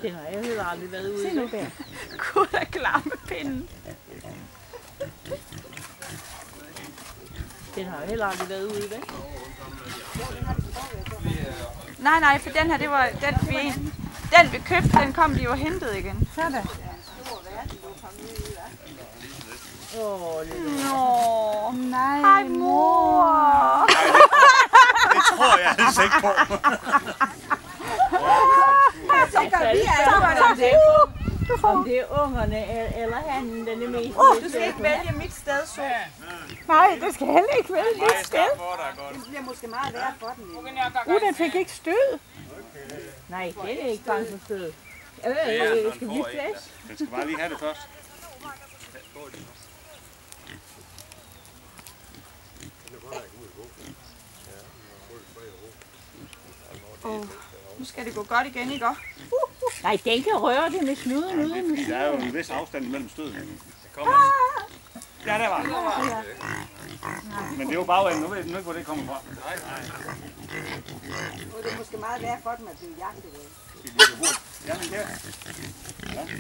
Den har jeg heller aldrig været ude i. Se nu der. Gud er klar med pinden. Den har jeg heller aldrig været ude i, vel? Nej, for den her, det var den vi købte, den kom de jo hentet igen. Sådan. Nå, Nej, hej mor. Det tror jeg altså ikke på. Om det er ungerne eller hannen, den er mest. Du skal ikke vælge mit sted, så. Nej, det skal heller ikke være lidt sted. Det bliver måske meget værd for den. Den fik ikke stød. Nej, det er ikke bange for stød. Skal vi flæs? Den skal bare lige have det først. Nu skal det gå godt igen, ikke? Nej, den kan røre det med snuden uden. Fordi der er jo en vis afstand mellem stødene. Ja, der var den. Men det er jo bagenden. Nu ved jeg ikke, hvor det kommer fra. Det er måske meget værd for dem at blive jagtet. Ja, men det